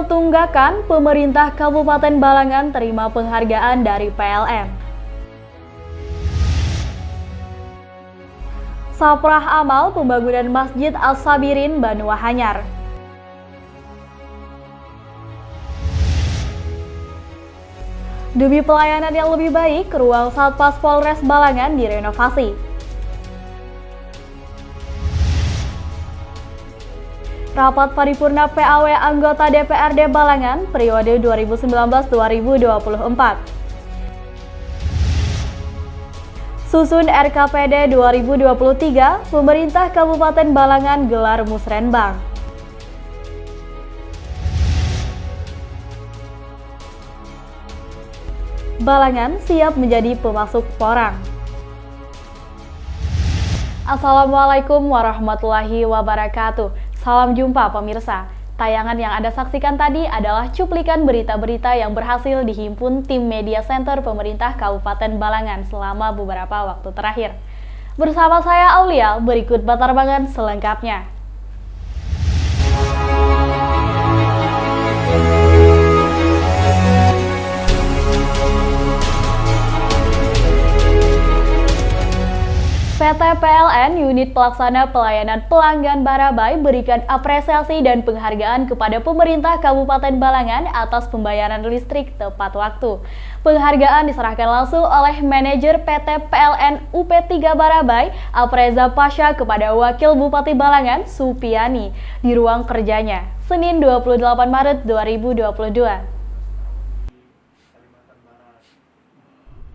Tunggakan, pemerintah Kabupaten Balangan terima penghargaan dari PLN. Saprah amal pembangunan Masjid As-Sabirin Banuahanyar. Demi pelayanan yang lebih baik, ruang Satpas Polres Balangan direnovasi. Rapat paripurna PAW anggota DPRD Balangan periode 2019-2024. Susun RKPD 2023, pemerintah Kabupaten Balangan gelar musrenbang. Balangan siap menjadi pemasok porang. Assalamualaikum warahmatullahi wabarakatuh. Salam jumpa pemirsa. Tayangan yang Anda saksikan tadi adalah cuplikan berita-berita yang berhasil dihimpun tim Media Center pemerintah Kabupaten Balangan selama beberapa waktu terakhir. Bersama saya Aulia, berikut batarbangan selengkapnya. PT PLN Unit Pelaksana Pelayanan Pelanggan Barabai berikan apresiasi dan penghargaan kepada pemerintah Kabupaten Balangan atas pembayaran listrik tepat waktu. Penghargaan diserahkan langsung oleh manajer PT PLN UP3 Barabai, Apreza Pasha, kepada Wakil Bupati Balangan, Supiani, di ruang kerjanya, Senin 28 Maret 2022.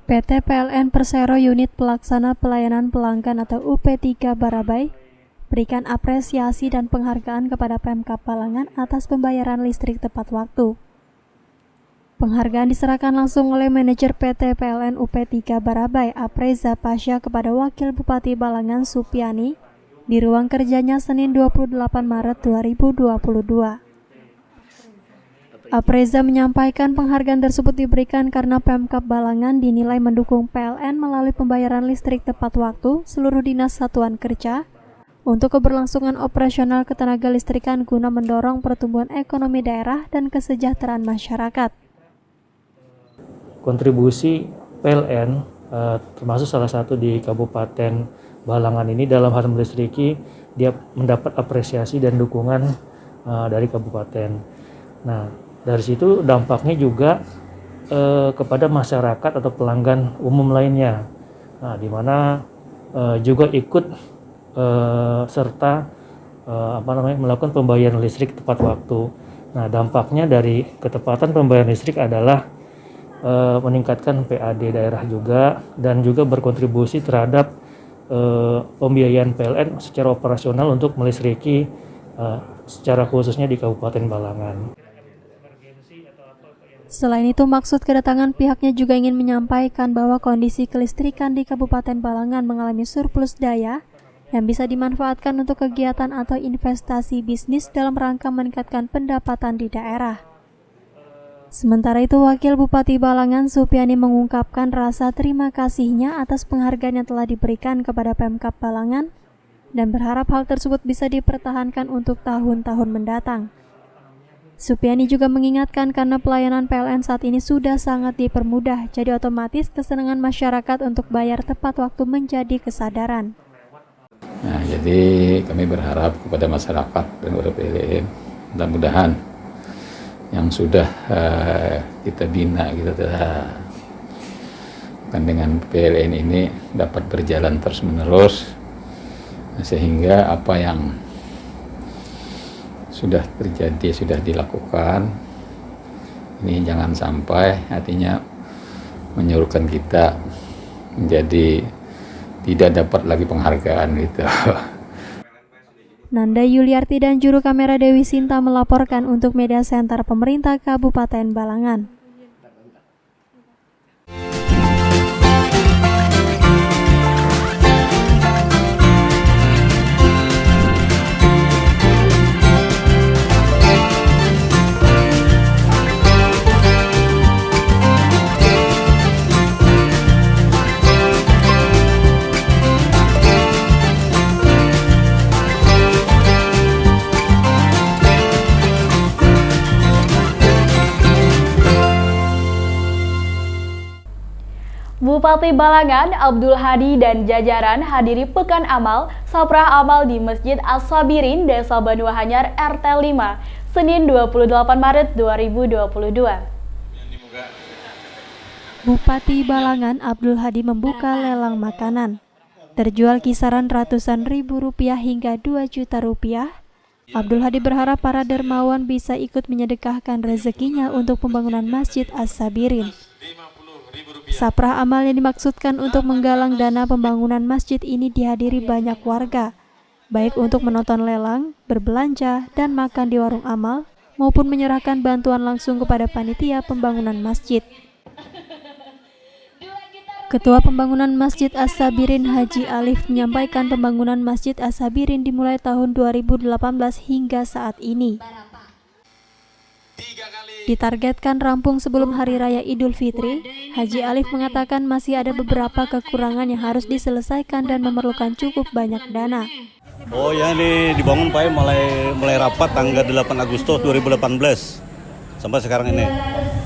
PT PLN Persero Unit Pelaksana Pelayanan Pelanggan atau UP3 Barabai berikan apresiasi dan penghargaan kepada Pemkab Balangan atas pembayaran listrik tepat waktu. Penghargaan diserahkan langsung oleh manajer PT PLN UP3 Barabai, Apreza Pasha, kepada Wakil Bupati Balangan, Supiani, di ruang kerjanya Senin 28 Maret 2022. Apreza menyampaikan penghargaan tersebut diberikan karena Pemkab Balangan dinilai mendukung PLN melalui pembayaran listrik tepat waktu seluruh dinas satuan kerja untuk keberlangsungan operasional ketenaga listrikan guna mendorong pertumbuhan ekonomi daerah dan kesejahteraan masyarakat. Kontribusi PLN termasuk salah satu di Kabupaten Balangan ini dalam hal melistriki, dia mendapat apresiasi dan dukungan dari kabupaten. Nah, dari situ dampaknya juga kepada masyarakat atau pelanggan umum lainnya, di mana juga ikut serta melakukan pembayaran listrik tepat waktu. Nah, dampaknya dari ketepatan pembayaran listrik adalah meningkatkan PAD daerah juga dan juga berkontribusi terhadap pembiayaan PLN secara operasional untuk melistriki secara khususnya di Kabupaten Balangan. Selain itu, maksud kedatangan pihaknya juga ingin menyampaikan bahwa kondisi kelistrikan di Kabupaten Balangan mengalami surplus daya yang bisa dimanfaatkan untuk kegiatan atau investasi bisnis dalam rangka meningkatkan pendapatan di daerah. Sementara itu, Wakil Bupati Balangan, Supiani, mengungkapkan rasa terima kasihnya atas penghargaan yang telah diberikan kepada Pemkab Balangan dan berharap hal tersebut bisa dipertahankan untuk tahun-tahun mendatang. Supiani juga mengingatkan karena pelayanan PLN saat ini sudah sangat dipermudah, jadi otomatis kesenangan masyarakat untuk bayar tepat waktu menjadi kesadaran. Nah, jadi kami berharap kepada masyarakat dan kepada PLN, mudah-mudahan yang sudah kita bina, kita telah dengan PLN ini dapat berjalan terus-menerus, sehingga apa yang sudah terjadi, sudah dilakukan, ini jangan sampai artinya menyuruhkan kita menjadi tidak dapat lagi penghargaan gitu. Nanda Yuliarti dan juru kamera Dewi Sinta melaporkan untuk Media Center Pemerintah Kabupaten Balangan. Bupati Balangan Abdul Hadi dan jajaran hadiri Pekan Amal, Saprah Amal di Masjid As-Sabirin, Desa Banuahanyar, RT 5, Senin 28 Maret 2022. Bupati Balangan Abdul Hadi membuka lelang makanan. Terjual kisaran ratusan ribu rupiah hingga 2 juta rupiah. Abdul Hadi berharap para dermawan bisa ikut menyedekahkan rezekinya untuk pembangunan Masjid As-Sabirin. Saprah amal yang dimaksudkan untuk menggalang dana pembangunan masjid ini dihadiri banyak warga, baik untuk menonton lelang, berbelanja, dan makan di warung amal, maupun menyerahkan bantuan langsung kepada panitia pembangunan masjid. Ketua Pembangunan Masjid As-Sabirin Haji Alif menyampaikan pembangunan Masjid As-Sabirin dimulai tahun 2018 hingga saat ini. Ditargetkan rampung sebelum Hari Raya Idul Fitri, Haji Alif mengatakan masih ada beberapa kekurangan yang harus diselesaikan dan memerlukan cukup banyak dana. Oh ya, ini dibangun Pak mulai rapat tanggal 8 Agustus 2018 sampai sekarang ini.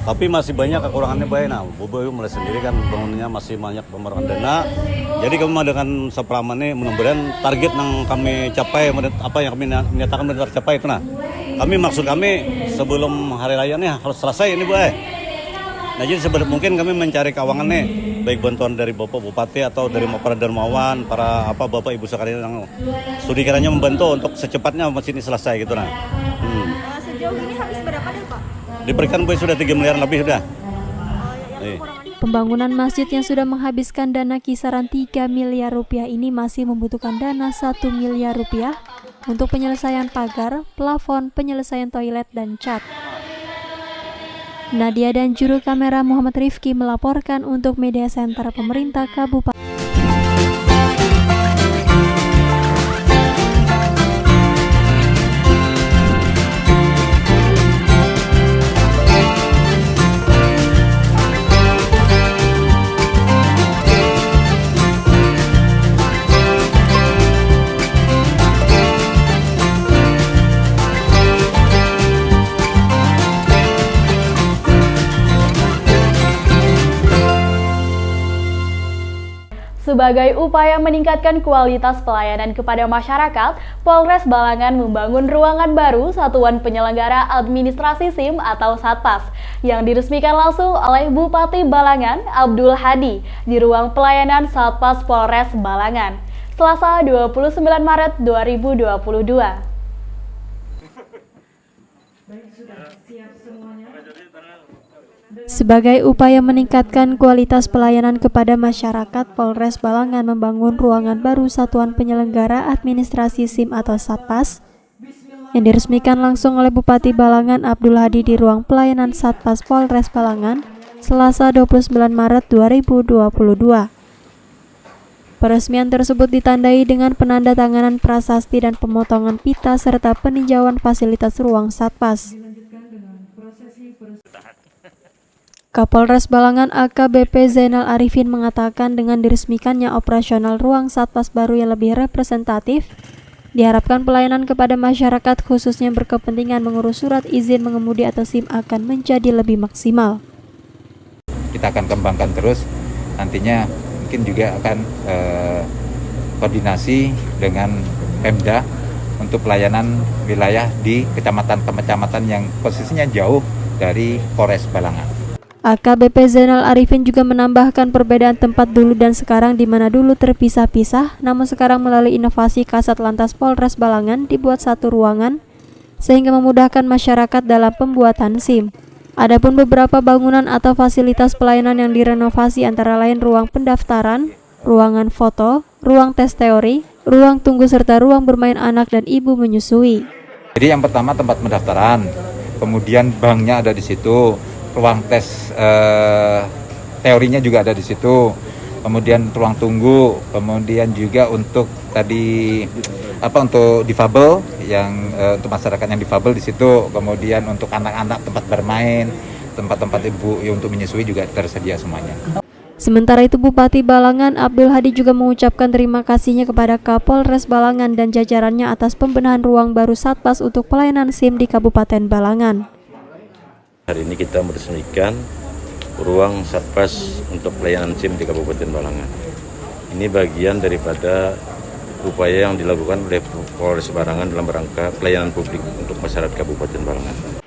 Tapi masih banyak kekurangannya Pak. Nah, Bobo mulai sendiri kan bangunannya masih banyak pemerluan dana. Jadi kami dengan Saprah Amal ini mudah-mudahan target yang kami capai, apa yang kami nyatakan benar tercapai itu nah. Maksud kami sebelum hari raya nih harus selesai ini Bu. Nah jadi sebelum mungkin kami mencari keuangan nih, baik bantuan dari Bapak Bupati atau dari para dermawan, para Bapak Ibu sekalian yang studi kiranya membantu untuk secepatnya masjid ini selesai gitu nah. Sejauh ini habis berapa deh Pak? Diberikan Bu sudah 3 miliar lebih sudah. Pembangunan masjid yang sudah menghabiskan dana kisaran 3 miliar rupiah ini masih membutuhkan dana 1 miliar rupiah untuk penyelesaian pagar, plafon, penyelesaian toilet, dan cat. Nadia dan juru kamera Muhammad Rifki melaporkan untuk Media Center Pemerintah Kabupaten. Sebagai upaya meningkatkan kualitas pelayanan kepada masyarakat, Polres Balangan membangun ruangan baru Satuan Penyelenggara Administrasi SIM atau Satpas yang diresmikan langsung oleh Bupati Balangan Abdul Hadi di ruang pelayanan Satpas Polres Balangan, Selasa 29 Maret 2022. Sebagai upaya meningkatkan kualitas pelayanan kepada masyarakat, Polres Balangan membangun ruangan baru Satuan Penyelenggara Administrasi SIM atau Satpas yang diresmikan langsung oleh Bupati Balangan Abdul Hadi di ruang pelayanan Satpas Polres Balangan, Selasa 29 Maret 2022. Peresmian tersebut ditandai dengan penandatanganan prasasti dan pemotongan pita serta peninjauan fasilitas ruang Satpas. Kapolres Balangan AKBP Zainal Arifin mengatakan dengan diresmikannya operasional ruang Satpas baru yang lebih representatif, diharapkan pelayanan kepada masyarakat khususnya berkepentingan mengurus surat izin mengemudi atau SIM akan menjadi lebih maksimal. Kita akan kembangkan terus, nantinya mungkin juga akan koordinasi dengan Pemda untuk pelayanan wilayah di kecamatan-kecamatan yang posisinya jauh dari Polres Balangan. AKBP Zainal Arifin juga menambahkan perbedaan tempat dulu dan sekarang di mana dulu terpisah-pisah, namun sekarang melalui inovasi Kasat Lantas Polres Balangan dibuat satu ruangan sehingga memudahkan masyarakat dalam pembuatan SIM. Adapun beberapa bangunan atau fasilitas pelayanan yang direnovasi antara lain ruang pendaftaran, ruangan foto, ruang tes teori, ruang tunggu serta ruang bermain anak dan ibu menyusui. Jadi yang pertama tempat pendaftaran, kemudian banknya ada di situ. Ruang tes teorinya juga ada di situ, kemudian ruang tunggu, kemudian juga untuk untuk difabel untuk masyarakat yang difabel di situ, kemudian untuk anak-anak tempat bermain, tempat-tempat ibu untuk menyusui juga tersedia semuanya. Sementara itu Bupati Balangan Abdul Hadi juga mengucapkan terima kasihnya kepada Kapolres Balangan dan jajarannya atas pembenahan ruang baru Satpas untuk pelayanan SIM di Kabupaten Balangan. Hari ini kita meresmikan ruang Satpas untuk pelayanan SIM di Kabupaten Balangan. Ini bagian daripada upaya yang dilakukan oleh Polres Balangan dalam rangka pelayanan publik untuk masyarakat Kabupaten Balangan.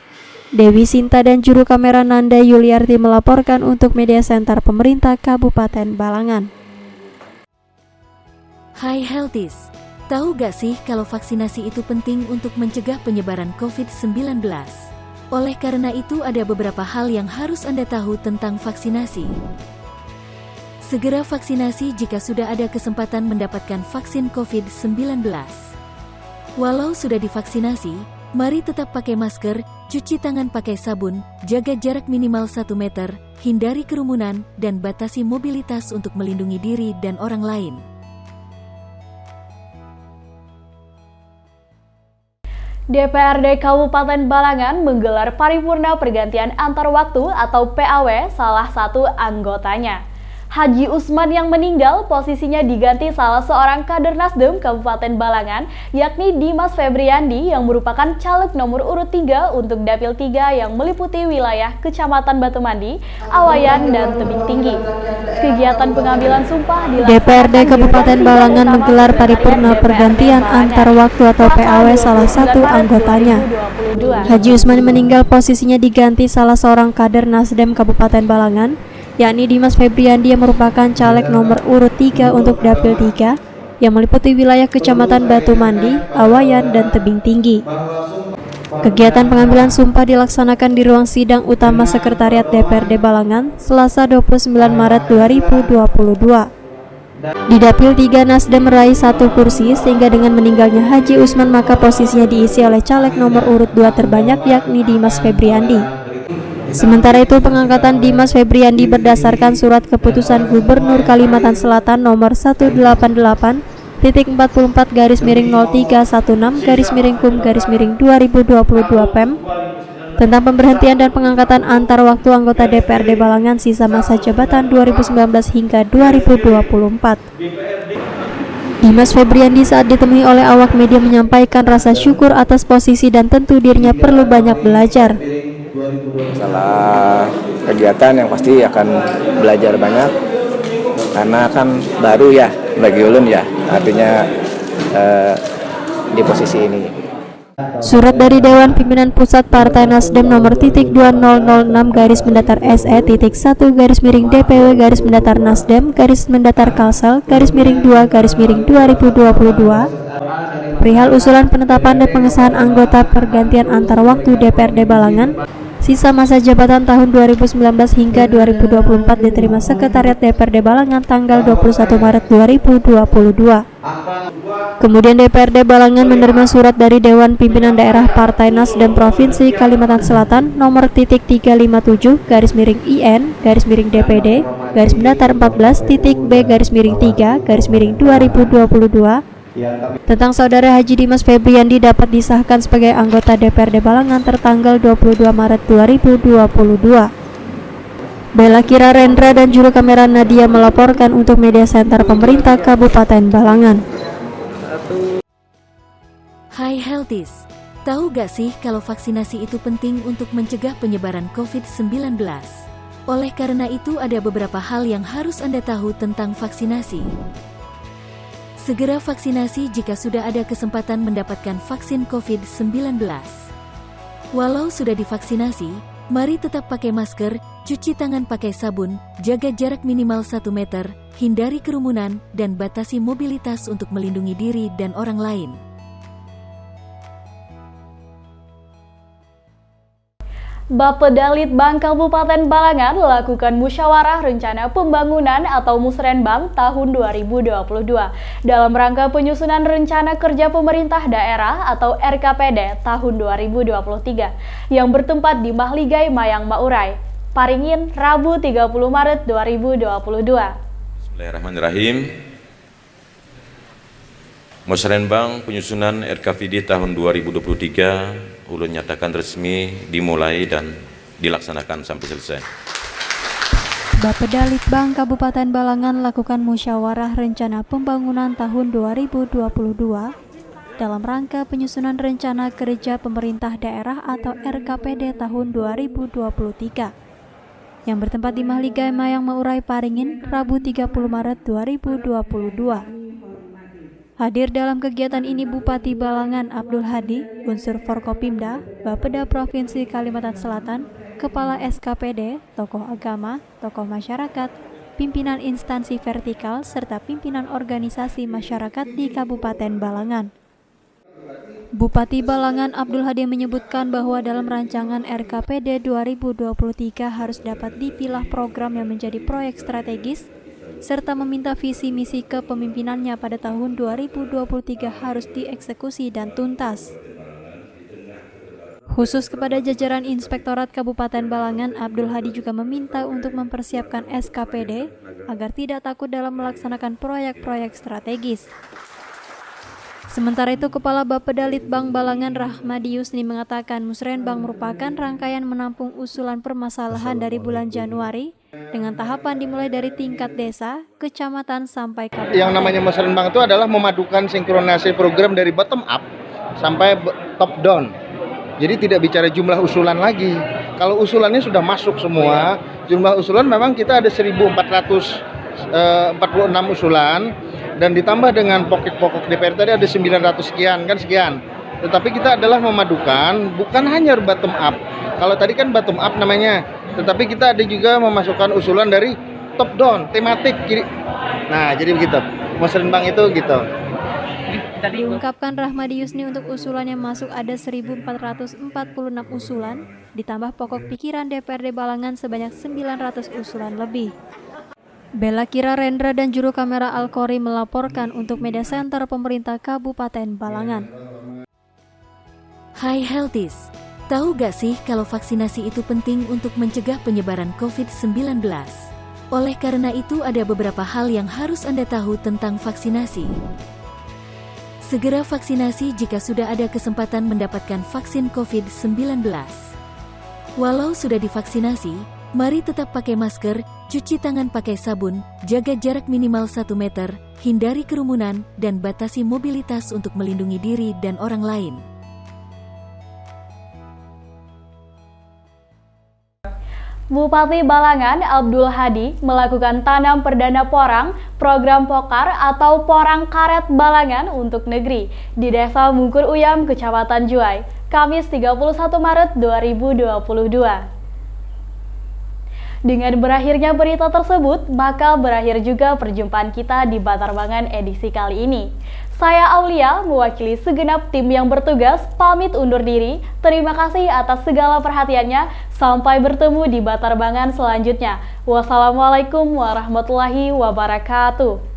Dewi Sinta dan juru kamera Nanda Yuliarti melaporkan untuk Media Center Pemerintah Kabupaten Balangan. Hai Healthies, tahu gak sih kalau vaksinasi itu penting untuk mencegah penyebaran COVID-19? Oleh karena itu ada beberapa hal yang harus Anda tahu tentang vaksinasi. Segera vaksinasi jika sudah ada kesempatan mendapatkan vaksin COVID-19. Walau sudah divaksinasi, mari tetap pakai masker, cuci tangan pakai sabun, jaga jarak minimal 1 meter, hindari kerumunan, dan batasi mobilitas untuk melindungi diri dan orang lain. DPRD Kabupaten Balangan menggelar paripurna pergantian antar waktu atau PAW salah satu anggotanya. Haji Usman yang meninggal posisinya diganti salah seorang kader Nasdem Kabupaten Balangan, yakni Dimas Febriandi yang merupakan caleg nomor urut 3 untuk Dapil 3 yang meliputi wilayah Kecamatan Batumandi, Awayan, dan Tebing Tinggi. Kegiatan pengambilan sumpah dilaksanakan DPRD Kabupaten Balangan menggelar paripurna pergantian antar waktu atau PAW salah satu anggotanya. Haji Usman meninggal posisinya diganti salah seorang kader Nasdem Kabupaten Balangan, yakni Dimas Febriandi yang merupakan caleg nomor urut 3 untuk Dapil 3 yang meliputi wilayah Kecamatan Batumandi, Awayan, dan Tebing Tinggi. Kegiatan pengambilan sumpah dilaksanakan di ruang sidang utama Sekretariat DPRD Balangan, Selasa 29 Maret 2022. Di Dapil 3 Nasdem meraih 1 kursi sehingga dengan meninggalnya Haji Usman maka posisinya diisi oleh caleg nomor urut 2 terbanyak yakni Dimas Febriandi. Sementara itu pengangkatan Dimas Febriandi berdasarkan surat keputusan Gubernur Kalimantan Selatan nomor 188.44-0316-Kum-2022 PEM tentang pemberhentian dan pengangkatan antar waktu anggota DPRD Balangan sisa masa jabatan 2019 hingga 2024. Dimas Febriandi saat ditemui oleh awak media menyampaikan rasa syukur atas posisi dan tentu dirinya perlu banyak belajar. Masalah kegiatan yang pasti akan belajar banyak karena kan baru ya bagi ulun ya, artinya di posisi ini. Surat dari Dewan Pimpinan Pusat Partai Nasdem nomor *0006-1-DPW-Nasdem-Kalsel-2-2022 perihal usulan penetapan dan pengesahan anggota pergantian antar waktu DPRD Balangan sisa masa jabatan tahun 2019 hingga 2024 diterima Sekretariat DPRD Balangan tanggal 21 Maret 2022. Kemudian DPRD Balangan menerima surat dari Dewan Pimpinan Daerah Partai Nasdem Provinsi Kalimantan Selatan nomor *357-IN-DPD-14.B-3-2022 tentang saudara Haji Dimas Febriandi dapat disahkan sebagai anggota DPRD Balangan tertanggal 22 Maret 2022. Bella Kira Rendra dan juru kamera Nadia melaporkan untuk Media Center Pemerintah Kabupaten Balangan. Hai Healthies, tahu gak sih kalau vaksinasi itu penting untuk mencegah penyebaran COVID-19? Oleh karena itu ada beberapa hal yang harus Anda tahu tentang vaksinasi. Segera vaksinasi jika sudah ada kesempatan mendapatkan vaksin COVID-19. Walau sudah divaksinasi, mari tetap pakai masker, cuci tangan pakai sabun, jaga jarak minimal 1 meter, hindari kerumunan, dan batasi mobilitas untuk melindungi diri dan orang lain. Bapeda Litbang Kabupaten Balangan melakukan musyawarah rencana pembangunan atau Musrenbang tahun 2022 dalam rangka penyusunan rencana kerja pemerintah daerah atau RKPD tahun 2023 yang bertempat di Mahligai Mayang Maurai, Paringin, Rabu 30 Maret 2022. Bismillahirrahmanirrahim. Musrenbang penyusunan RKPD tahun 2023 ulun nyatakan resmi dimulai dan dilaksanakan sampai selesai. Bapeda Litbang Kabupaten Balangan lakukan musyawarah rencana pembangunan tahun 2022 dalam rangka penyusunan rencana kerja pemerintah daerah atau RKPD tahun 2023. yang bertempat di Mahligai Mayang Maurai Paringin, Rabu 30 Maret 2022. Hadir dalam kegiatan ini Bupati Balangan Abdul Hadi, unsur Forkopimda, Bapeda Provinsi Kalimantan Selatan, Kepala SKPD, tokoh agama, tokoh masyarakat, pimpinan instansi vertikal, serta pimpinan organisasi masyarakat di Kabupaten Balangan. Bupati Balangan Abdul Hadi menyebutkan bahwa dalam rancangan RKPD 2023 harus dapat dipilah program yang menjadi proyek strategis, serta meminta visi misi kepemimpinannya pada tahun 2023 harus dieksekusi dan tuntas. Khusus kepada jajaran Inspektorat Kabupaten Balangan, Abdul Hadi juga meminta untuk mempersiapkan SKPD agar tidak takut dalam melaksanakan proyek-proyek strategis. Sementara itu, Kepala Bapeda Litbang Balangan Rahmadi Yusni mengatakan Musrenbang merupakan rangkaian menampung usulan permasalahan dari bulan Januari dengan tahapan dimulai dari tingkat desa, kecamatan, sampai kabupaten. Yang namanya Musrenbang itu adalah memadukan sinkronasi program dari bottom up sampai top down. Jadi tidak bicara jumlah usulan lagi. Kalau usulannya sudah masuk semua, jumlah usulan memang kita ada 1.446 usulan. Dan ditambah dengan pokok-pokok DPR tadi ada 900 sekian, kan sekian. Tetapi kita adalah memadukan, bukan hanya bottom up. Kalau tadi kan bottom up namanya, tetapi kita ada juga memasukkan usulan dari top down, tematik. Nah, jadi begitu. Musrenbang itu gitu. Diungkapkan Rahmadi Yusni untuk usulan yang masuk ada 1.446 usulan, ditambah pokok pikiran DPRD Balangan sebanyak 900 usulan lebih. Bella Kira Rendra dan juru kamera Alkori melaporkan untuk Media Center Pemerintah Kabupaten Balangan. Hai Healthies, tahu gak sih kalau vaksinasi itu penting untuk mencegah penyebaran COVID-19? Oleh karena itu ada beberapa hal yang harus Anda tahu tentang vaksinasi. Segera vaksinasi jika sudah ada kesempatan mendapatkan vaksin COVID-19. Walau sudah divaksinasi, mari tetap pakai masker, cuci tangan pakai sabun, jaga jarak minimal 1 meter, hindari kerumunan, dan batasi mobilitas untuk melindungi diri dan orang lain. Bupati Balangan Abdul Hadi melakukan tanam perdana porang program Pokar atau Porang Karet Balangan untuk negeri di Desa Mungkur Uyam, Kecamatan Juai, Kamis 31 Maret 2022. Dengan berakhirnya berita tersebut, maka berakhir juga perjumpaan kita di Batarbangan edisi kali ini. Saya Aulia, mewakili segenap tim yang bertugas, pamit undur diri. Terima kasih atas segala perhatiannya. Sampai bertemu di Batarbangan selanjutnya. Wassalamualaikum warahmatullahi wabarakatuh.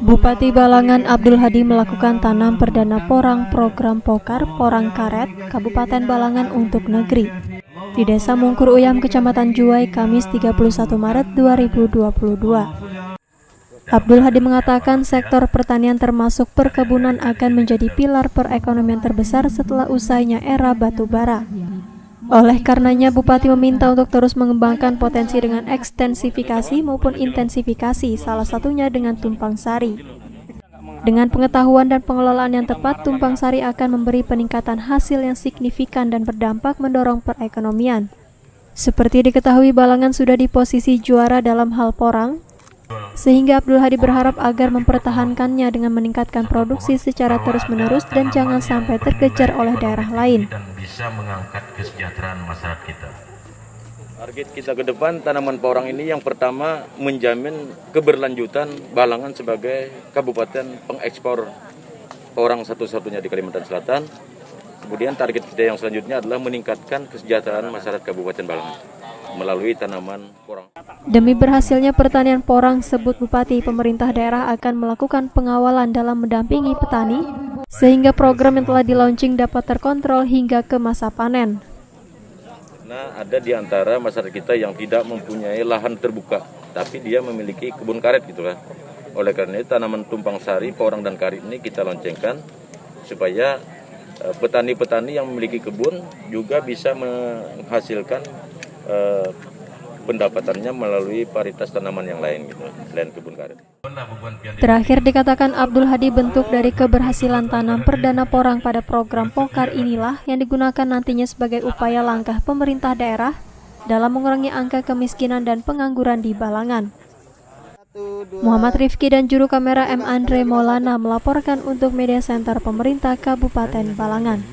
Bupati Balangan Abdul Hadi melakukan tanam perdana porang program Pokar Porang Karet Kabupaten Balangan untuk negeri di Desa Mungkur Uyam, Kecamatan Juai, Kamis 31 Maret 2022. Abdul Hadi mengatakan sektor pertanian termasuk perkebunan akan menjadi pilar perekonomian terbesar setelah usainya era batu bara. Oleh karenanya, Bupati meminta untuk terus mengembangkan potensi dengan ekstensifikasi maupun intensifikasi, salah satunya dengan tumpang sari. Dengan pengetahuan dan pengelolaan yang tepat, tumpang sari akan memberi peningkatan hasil yang signifikan dan berdampak mendorong perekonomian. Seperti diketahui, Balangan sudah di posisi juara dalam hal porang, sehingga Abdul Hadi berharap agar mempertahankannya dengan meningkatkan produksi secara terus-menerus dan jangan sampai terkejar oleh daerah lain. Dan bisa mengangkat kesejahteraan masyarakat kita. Target kita ke depan tanaman porang ini yang pertama menjamin keberlanjutan Balangan sebagai kabupaten pengekspor porang satu-satunya di Kalimantan Selatan. Kemudian target kita yang selanjutnya adalah meningkatkan kesejahteraan masyarakat Kabupaten Balangan melalui tanaman porang. Demi berhasilnya pertanian porang, sebut Bupati, pemerintah daerah akan melakukan pengawalan dalam mendampingi petani sehingga program yang telah di-launching dapat terkontrol hingga ke masa panen. Nah, ada di antara masyarakat kita yang tidak mempunyai lahan terbuka, tapi dia memiliki kebun karet gitu kan. Oleh karena itu tanaman tumpang sari, porang dan karet ini kita loncengkan supaya petani-petani yang memiliki kebun juga bisa menghasilkan pendapatannya melalui paritas tanaman yang lain gitu, selain kebun karet. Terakhir dikatakan Abdul Hadi, bentuk dari keberhasilan tanam perdana porang pada program Pokar inilah yang digunakan nantinya sebagai upaya langkah pemerintah daerah dalam mengurangi angka kemiskinan dan pengangguran di Balangan. Muhammad Rifki dan juru kamera M. Andre Maulana melaporkan untuk Media Center Pemerintah Kabupaten Balangan.